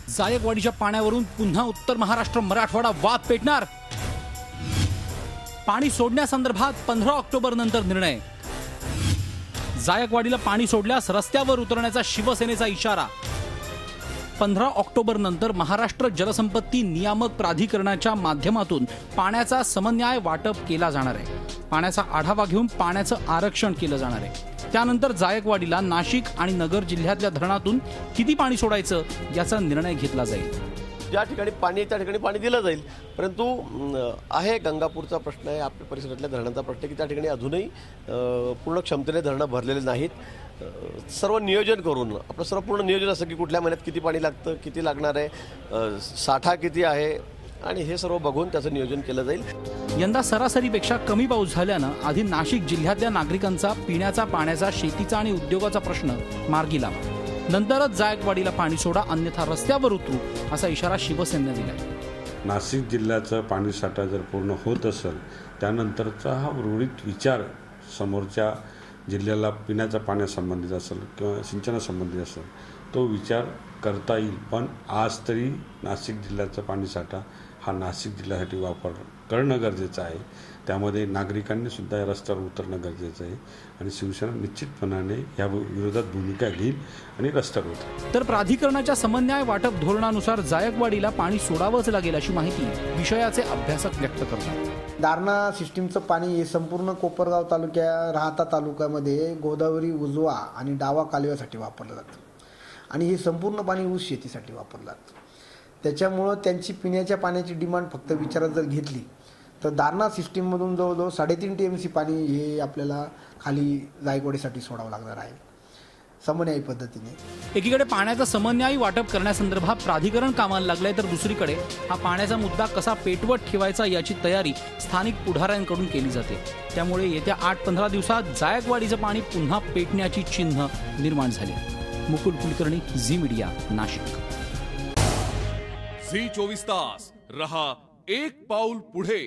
जायकवाडीच्या पाण्यावरून पुन्हा उत्तर महाराष्ट्र मराठवाडा वाद पेटणार। पाणी सोडण्यासंदर्भात 15 ऑक्टोबर नंतर निर्णय। जायकवाडीला पाणी सोडल्यास रस्त्यावर उतरण्याचा शिवसेनेचा इशारा। 15 ऑक्टोबर नंतर महाराष्ट्र जलसंपत्ती नियामक प्राधिकरणाच्या माध्यमातून पाण्याचा समन्वय वाटप केला जाणार आहे। पाण्याचा आढावा घेऊन पाण्याचं आरक्षण केलं जाणार आहे। त्यानंतर जायकवाडीला नाशिक आणि नगर जिल्ह्यातल्या धरणातून किती पाणी सोडायचं याचा निर्णय घेतला जाईल। ज्या ठिकाणी पाणी त्या ठिकाणी पाणी दिलं जाईल, परंतु आहे गंगापूरचा प्रश्न आहे, आपल्या परिसरातल्या धरणांचा प्रश्न आहे की त्या ठिकाणी अजूनही पूर्ण क्षमतेने धरणं भरलेले नाहीत। सर्व नियोजन करून आपलं सर्व पूर्ण नियोजन असं की कुठल्या महिन्यात किती पाणी लागतं, किती लागणार आहे, साठा किती आहे आणि हे सर्व बघून त्याचं नियोजन केलं जाईल। यंदा सरासरीपेक्षा कमी पाऊस झाल्यानं आधी नाशिक जिल्ह्यातल्या नागरिकांचा पिण्याचा पाण्याचा, शेतीचा आणि उद्योगाचा प्रश्न मार्गी लावा, नंतरच जायकवाडीला पाणी सोडा, अन्यथा रस्त्यावर उतरू असा इशारा शिवसेनेने दिलाय। नाशिक जिल्ह्याचा पाणी साठा जर पूर्ण होत असेल त्यानंतरचा हा उर्वरित विचार समोरच्या जिल्ह्याला पिण्याच्या पाण्यासंबंधित असेल किंवा सिंचनासंबंधित असेल तो विचार करता येईल। पण आज तरी नाशिक जिल्ह्याचा पाणी साठा हा नाशिक जिल्ह्यासाठी वापर करणं गरजेचं आहे। त्यामध्ये नागरिकांनी सुद्धा रस्त्यावर उतरणं गरजेचं आहे आणि शिवसेना निश्चितपणाने या विरोधात भूमिका घेईल आणि रस्त्यावर उतरेल। तर प्राधिकरणाच्या समन्वय वाटप धोरणानुसार जायकवाडीला पाणी सोडावंच लागेल अशी माहिती विषयाचे अभ्यासक व्यक्त करतात। दारणा सिस्टीमचं पाणी हे संपूर्ण कोपरगाव तालुक्या, राहाता तालुक्यामध्ये गोदावरी उजवा आणि डावा कालव्यासाठी वापरलं जातं आणि हे संपूर्ण पाणी ऊस शेतीसाठी वापरलं जातं। त्याच्यामुळं त्यांची पिण्याच्या पाण्याची डिमांड फक्त विचारात जर घेतली तर दारणा सिस्टीममधून जवळजवळ 3.5 TMC पाणी हे आपल्याला खाली जायकवाडीसाठी सोडावं लागणार आहे समन्वयी पद्धतीने। एकीकडे पाण्याचं समन्वयी वाटप करण्यासंदर्भात प्राधिकरण कामाला लागलंय, तर दुसरीकडे हा पाण्याचा मुद्दा कसा पेटवत ठेवायचा याची तयारी स्थानिक पुढाऱ्यांकडून केली जाते। त्यामुळे येत्या 8-15 दिवसात जायकवाडीचं पाणी पुन्हा पेटण्याची चिन्ह निर्माण झाली। Mukul Kulkarni, Zee media, Nashik. Zee 24 तास रहा एक पाऊल पुढे।